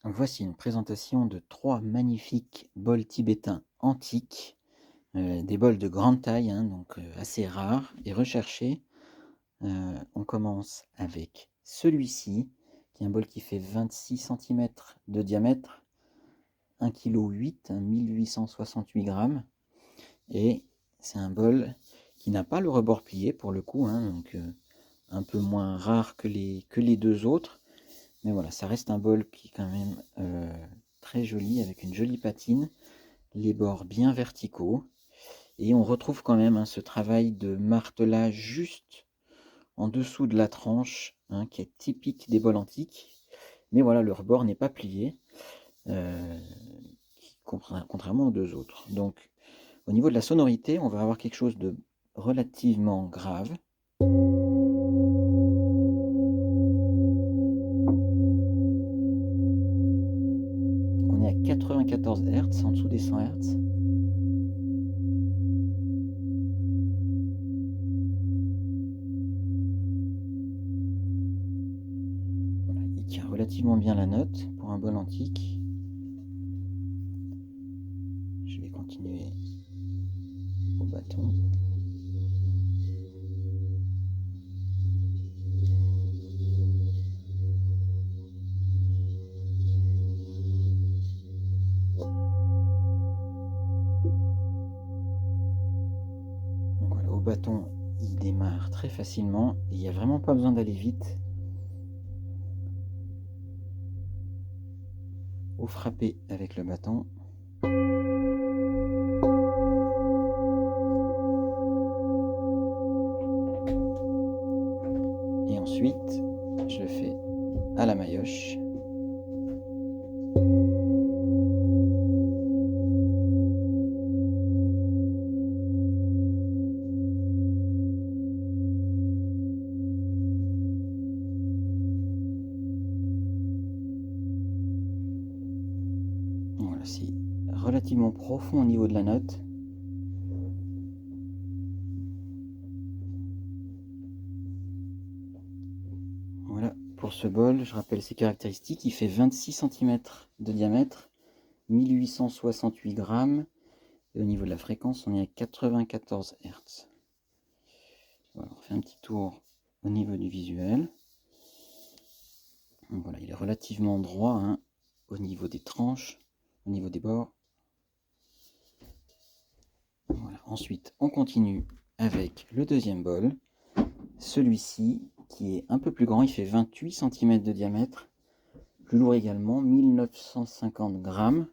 Voici une présentation de 3 magnifiques bols tibétains antiques, des bols de grande taille, hein, donc assez rares et recherchés. On commence avec celui-ci, qui est un bol qui fait 26 centimètres de diamètre, 1,8 kg, 1868 grammes, et c'est un bol qui n'a pas le rebord plié pour le coup, hein, donc un peu moins rare que les 2 autres. Mais voilà, ça reste un bol qui est quand même très joli, avec une jolie patine, les bords bien verticaux. Et on retrouve quand même, hein, ce travail de martelage juste en dessous de la tranche, hein, qui est typique des bols antiques. Mais voilà, le rebord n'est pas plié, euh, contrairement aux 2 autres. Donc au niveau de la sonorité, on va avoir quelque chose de relativement grave. On est à 94 Hz, en dessous des 100 Hz. Voilà, il tient relativement bien la note pour un bol antique. Je vais continuer au bâton. Donc voilà, au bâton, il démarre très facilement. Il n'y a vraiment pas besoin d'aller vite. Au frapper avec le bâton. Et ensuite, je le fais à la maillotche. Voilà, c'est relativement profond au niveau de la note. Voilà pour ce bol. Je rappelle ses caractéristiques. Il fait 26 centimètres de diamètre, 1868 grammes. Et au niveau de la fréquence, on est à 94 Hz. Voilà, on fait un petit tour au niveau du visuel. Donc voilà, il est relativement droit, hein, au niveau des tranches, au niveau des bords. Voilà. Ensuite, on continue avec le deuxième bol. Celui-ci, qui est un peu plus grand, il fait 28 cm de diamètre. Plus lourd également, 1950 grammes.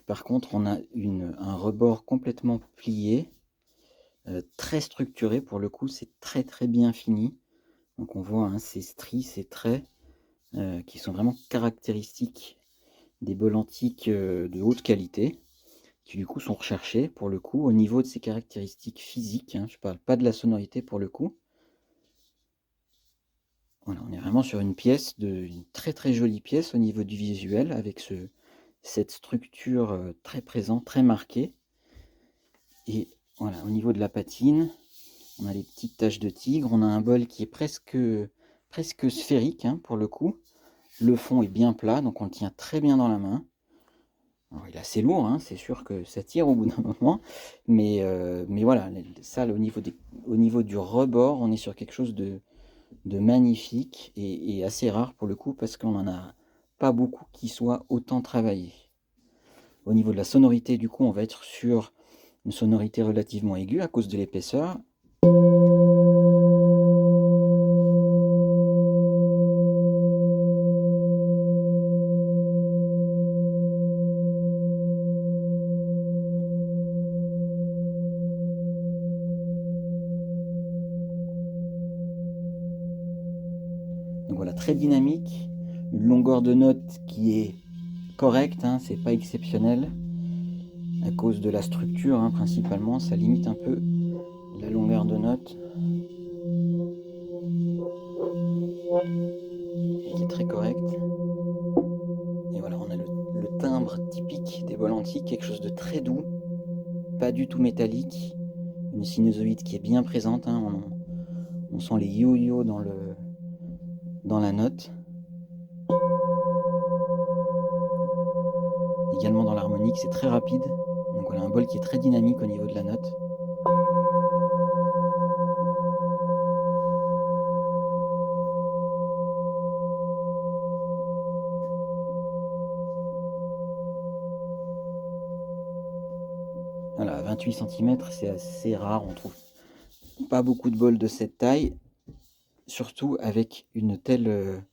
Par contre, on a un rebord complètement plié, très structuré pour le coup, c'est très très bien fini. Donc on voit, hein, ces stries, ces traits qui sont vraiment caractéristiques des bols antiques de haute qualité, qui du coup sont recherchés pour le coup au niveau de ses caractéristiques physiques, hein. Je parle pas de la sonorité pour le coup. Voilà, on est vraiment sur une très très jolie pièce au niveau du visuel, avec cette structure très présente, très marquée. Et voilà, au niveau de la patine, on a les petites taches de tigre, on a un bol qui est presque sphérique, hein, pour le coup. Le fond est bien plat, donc on le tient très bien dans la main. Alors, il est assez lourd, hein, c'est sûr que ça tire au bout d'un moment, mais voilà, ça, au niveau du rebord, on est sur quelque chose de magnifique et assez rare pour le coup, parce qu'on n'en a pas beaucoup qui soient autant travaillés. Au niveau de la sonorité, du coup, on va être sur une sonorité relativement aiguë à cause de l'épaisseur. Donc voilà, très dynamique, une longueur de note qui est correcte, hein, c'est pas exceptionnel. À cause de la structure, hein, principalement, ça limite un peu la longueur de note, qui est très correcte. Et voilà, on a le timbre typique des bols antiques, quelque chose de très doux, pas du tout métallique, une sinusoïde qui est bien présente, hein, on sent les yo-yo dans la note. également dans l'harmonique, c'est très rapide. Donc voilà, un bol qui est très dynamique au niveau de la note. Voilà, 28 centimètres, c'est assez rare, on trouve pas beaucoup de bols de cette taille, surtout avec une telle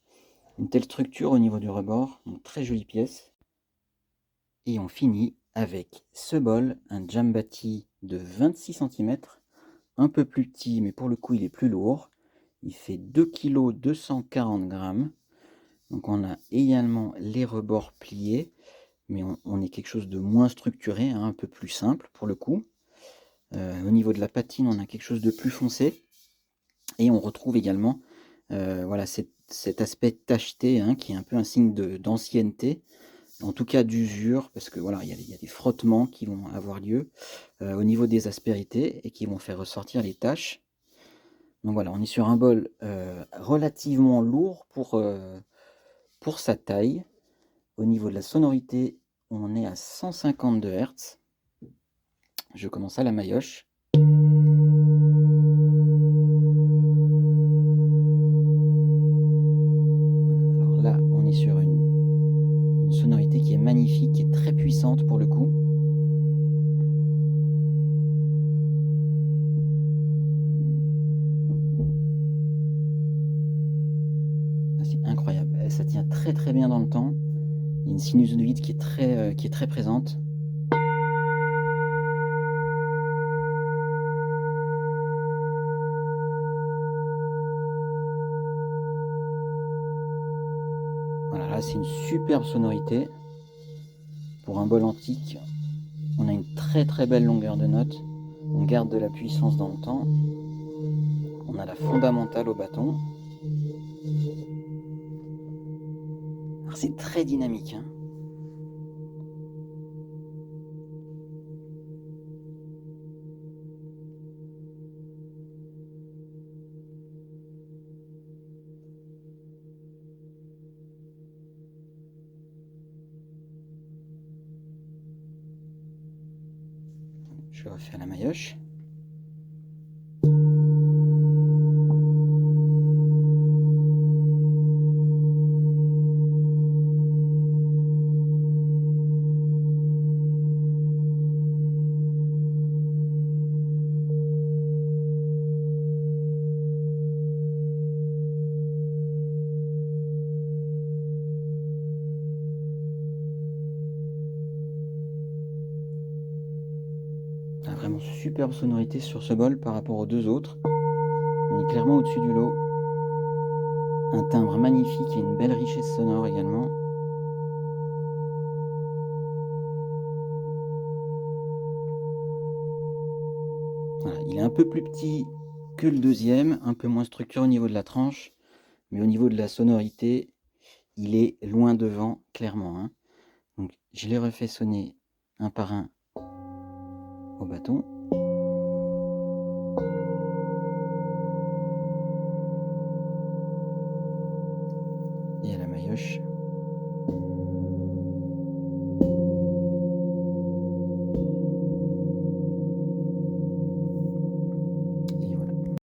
structure au niveau du rebord, donc très jolie pièce. Et on finit avec ce bol, un Jambati de 26 centimètres, un peu plus petit, mais pour le coup il est plus lourd. Il fait 2 kg 240 g. Donc on a également les rebords pliés, mais on est quelque chose de moins structuré, hein, un peu plus simple pour le coup. Au niveau de la patine, on a quelque chose de plus foncé. Et on retrouve également voilà, cet aspect tacheté, hein, qui est un peu un signe d'ancienneté, en tout cas d'usure, parce que voilà, il y a des frottements qui vont avoir lieu au niveau des aspérités et qui vont faire ressortir les taches. Donc voilà, on est sur un bol relativement lourd pour sa taille. Au niveau de la sonorité, on est à 152 Hz. Je commence à la maillotche. Alors là, on est sur une sonorité qui est magnifique, qui est très puissante pour le coup. Ah, c'est incroyable. Ça tient très très bien dans le temps. Il y a une sinusoïde qui est très présente. Voilà, là c'est une superbe sonorité. Pour un bol antique, on a une très très belle longueur de note. On garde de la puissance dans le temps. On a la fondamentale au bâton. Alors c'est très dynamique, hein. Je vais refaire la maillotche. Ah, vraiment superbe sonorité sur ce bol par rapport aux deux autres. On est clairement au-dessus du lot. Un timbre magnifique et une belle richesse sonore également. Voilà, il est un peu plus petit que le deuxième, un peu moins structuré au niveau de la tranche, mais au niveau de la sonorité, il est loin devant, clairement, hein. Donc je les refais sonner un par un au bâton. Et à la maillotche.